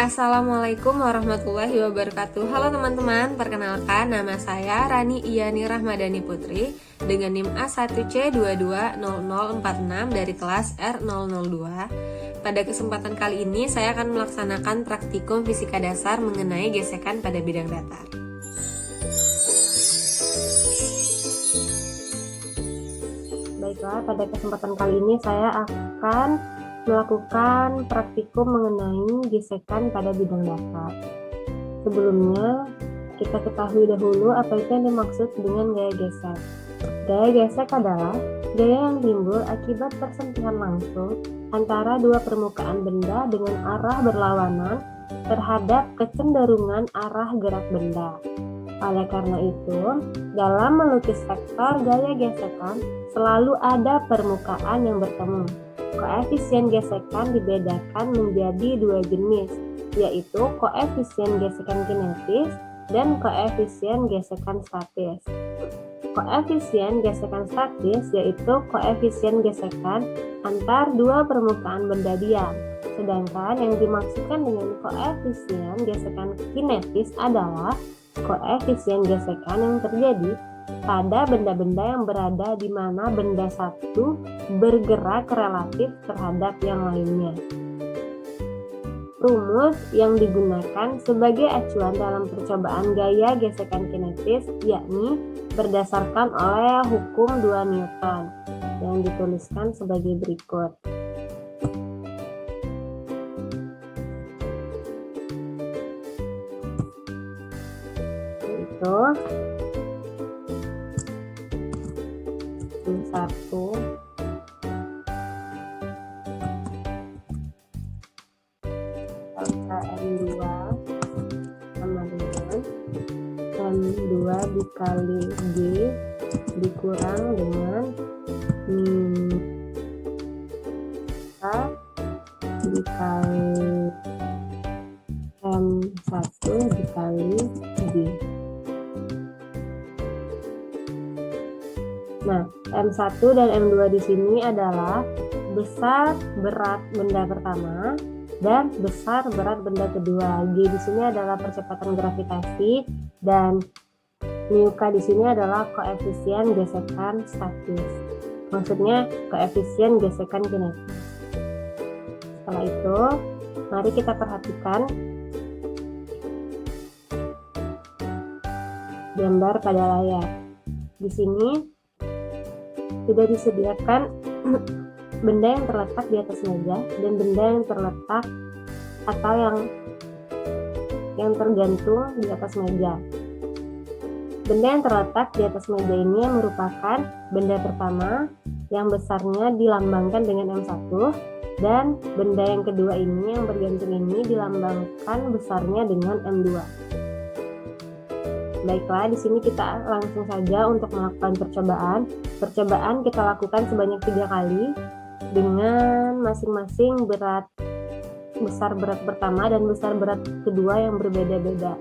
Assalamualaikum warahmatullahi wabarakatuh. Halo teman-teman, perkenalkan nama saya Rani Iyani Rahmadani Putri dengan NIM A1C220046 dari kelas R002. Pada kesempatan kali ini saya akan melaksanakan praktikum fisika dasar mengenai gesekan pada bidang datar. Baiklah, pada kesempatan kali ini saya akan melakukan praktikum mengenai gesekan pada bidang datar. Sebelumnya, kita ketahui dahulu apa itu yang dimaksud dengan gaya gesek. Gaya gesek adalah gaya yang timbul akibat persentuhan langsung antara dua permukaan benda dengan arah berlawanan terhadap kecenderungan arah gerak benda. Oleh karena itu, dalam melukis vektor gaya gesekan selalu ada permukaan yang bertemu. Koefisien gesekan dibedakan menjadi dua jenis, yaitu koefisien gesekan kinetis dan koefisien gesekan statis. Koefisien gesekan statis yaitu koefisien gesekan antar dua permukaan benda diam, sedangkan yang dimaksudkan dengan koefisien gesekan kinetis adalah koefisien gesekan yang terjadi pada benda-benda yang berada di mana benda satu bergerak relatif terhadap yang lainnya. Rumus yang digunakan sebagai acuan dalam percobaan gaya gesekan kinetis yakni berdasarkan oleh hukum 2 Newton yang dituliskan sebagai berikut. Yaitu M1 M2 sama dengan M2 dikali G dikurang dengan A dikali M1 dikali G. Nah, M1 dan M2 di sini adalah besar berat benda pertama dan besar berat benda kedua. G di sini adalah percepatan gravitasi dan mu K di sini adalah koefisien gesekan statis. Maksudnya koefisien gesekan kinetis. Setelah itu, mari kita perhatikan gambar pada layar. Di sini sudah disediakan benda yang terletak di atas meja dan benda yang terletak atau yang tergantung di atas meja. Benda yang terletak di atas meja ini merupakan benda pertama yang besarnya dilambangkan dengan M1 dan benda yang kedua ini yang bergantung ini dilambangkan besarnya dengan M2. Baiklah, di sini kita langsung saja untuk melakukan percobaan. Percobaan kita lakukan sebanyak 3 kali dengan masing-masing besar berat pertama dan besar berat kedua yang berbeda-beda.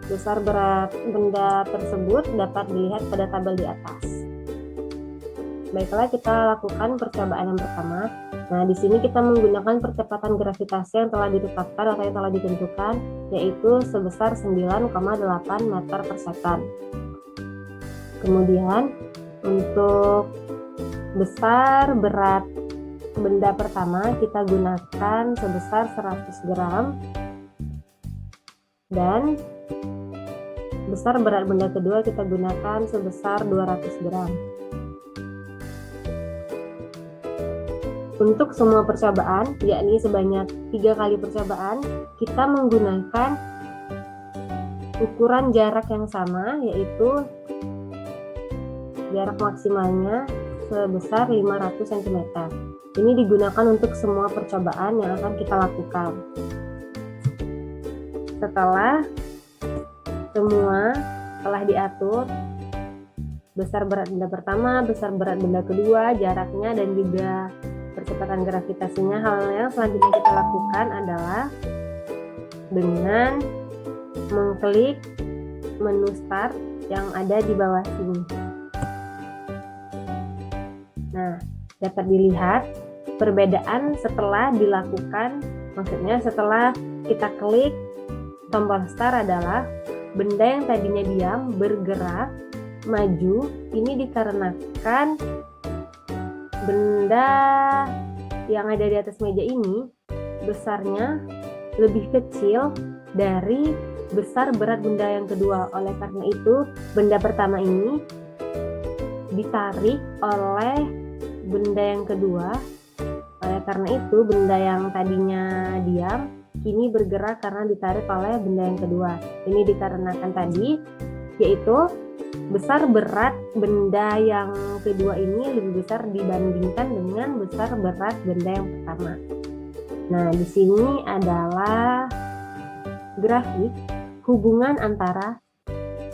Besar berat benda tersebut dapat dilihat pada tabel di atas. Baiklah, kita lakukan percobaan yang pertama. Nah, di sini kita menggunakan percepatan gravitasi yang telah ditetapkan atau yang telah ditentukan, yaitu sebesar 9,8 meter per second. Kemudian, untuk besar berat benda pertama kita gunakan sebesar 100 gram dan besar berat benda kedua kita gunakan sebesar 200 gram. Untuk semua percobaan, yakni sebanyak 3 kali percobaan, kita menggunakan ukuran jarak yang sama, yaitu jarak maksimalnya sebesar 500 cm. Ini digunakan untuk semua percobaan yang akan kita lakukan. Setelah semua telah diatur, besar berat benda pertama, besar berat benda kedua, jaraknya, dan juga percepatan gravitasinya, hal yang selanjutnya kita lakukan adalah dengan mengklik menu start yang ada di bawah sini. Nah, dapat dilihat perbedaan setelah dilakukan Maksudnya setelah kita klik tombol start adalah benda yang tadinya diam bergerak maju. Ini dikarenakan benda yang ada di atas meja ini besarnya lebih kecil dari besar berat benda yang kedua. Oleh karena itu, benda pertama ini ditarik oleh benda yang kedua. Oleh karena itu, benda yang tadinya diam kini bergerak karena ditarik oleh benda yang kedua. Ini dikarenakan tadi, yaitu besar berat benda yang kedua ini lebih besar dibandingkan dengan besar berat benda yang pertama. Nah, di sini adalah grafik hubungan antara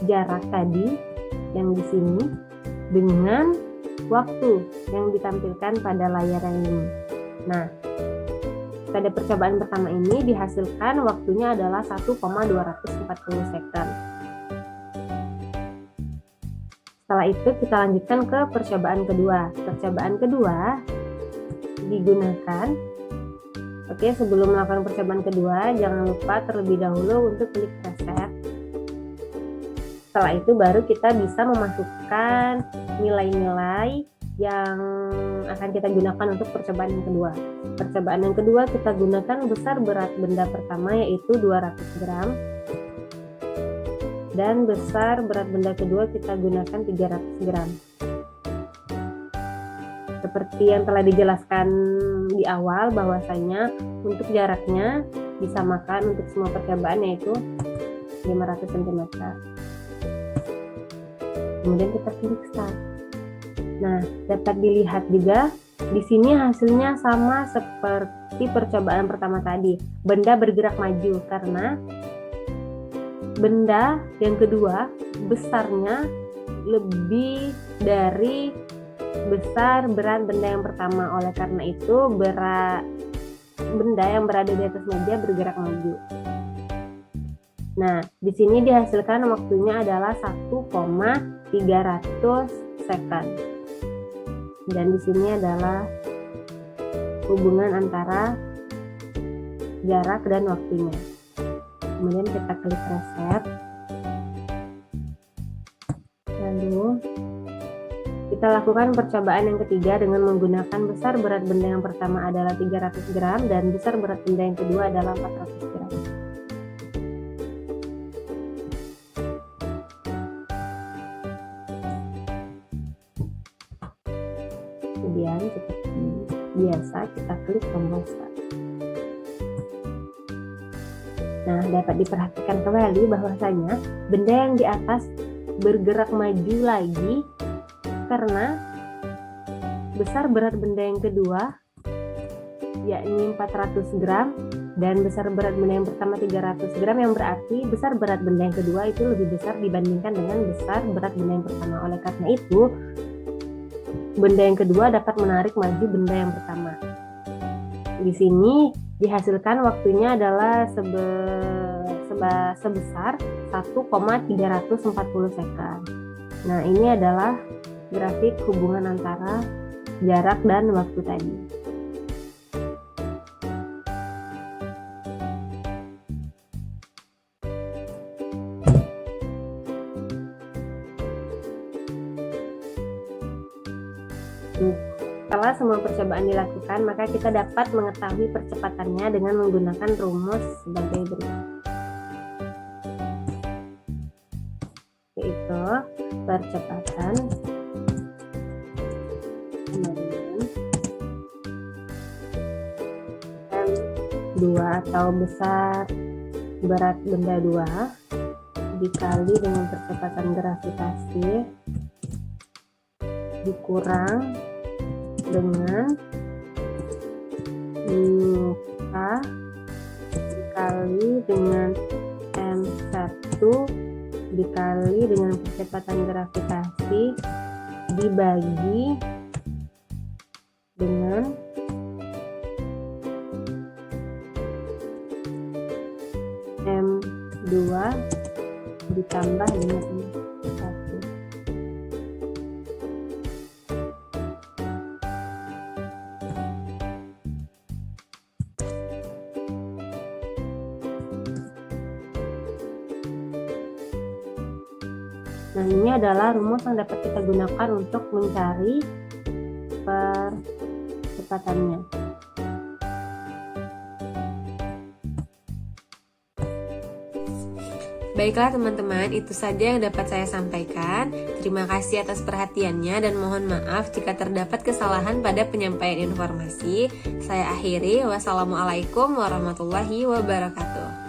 jarak tadi yang di sini dengan waktu yang ditampilkan pada layar yang ini. Nah, pada percobaan pertama ini dihasilkan waktunya adalah 1,240 second. Setelah itu kita lanjutkan ke percobaan kedua. Percobaan kedua digunakan. Oke, sebelum melakukan percobaan kedua, jangan lupa terlebih dahulu untuk klik reset. Setelah itu baru kita bisa memasukkan nilai-nilai yang akan kita gunakan untuk percobaan yang kedua. Percobaan yang kedua kita gunakan besar berat benda pertama yaitu 200 gram. Dan besar berat benda kedua kita gunakan 300 gram. Seperti yang telah dijelaskan di awal bahwasanya untuk jaraknya disamakan untuk semua percobaan yaitu 500 cm. Kemudian kita klik start. Nah, dapat dilihat juga di sini hasilnya sama seperti percobaan pertama tadi. Benda bergerak maju karena benda yang kedua besarnya lebih dari besar berat benda yang pertama. Oleh karena itu benda yang berada di atas meja bergerak maju. Nah, di sini dihasilkan waktunya adalah 1,300 second. Dan di sini adalah hubungan antara jarak dan waktunya. Kemudian kita klik reset. Lalu kita lakukan percobaan yang ketiga dengan menggunakan besar berat benda yang pertama adalah 300 gram dan besar berat benda yang kedua adalah 400 gram. Kemudian seperti biasa kita klik tombol start. Nah, dapat diperhatikan kembali bahwasanya benda yang di atas bergerak maju lagi karena besar berat benda yang kedua yakni 400 gram dan besar berat benda yang pertama 300 gram, yang berarti besar berat benda yang kedua itu lebih besar dibandingkan dengan besar berat benda yang pertama. Oleh karena itu, benda yang kedua dapat menarik maju benda yang pertama. Di sini dihasilkan waktunya adalah sebesar 1,340 second. Nah, ini adalah grafik hubungan antara jarak dan waktu tadi. Setelah semua percobaan dilakukan, maka kita dapat mengetahui percepatannya dengan menggunakan rumus sebagai berikut. Yaitu percepatan M2 atau besar berat benda 2 dikali dengan percepatan gravitasi dikurang dengan K dikali dengan M1 dikali dengan percepatan gravitasi dibagi dengan M2 ditambah dengan M1. Nah, ini adalah rumus yang dapat kita gunakan untuk mencari percepatannya. Baiklah teman-teman, itu saja yang dapat saya sampaikan. Terima kasih atas perhatiannya dan mohon maaf jika terdapat kesalahan pada penyampaian informasi. Saya akhiri, wassalamualaikum warahmatullahi wabarakatuh.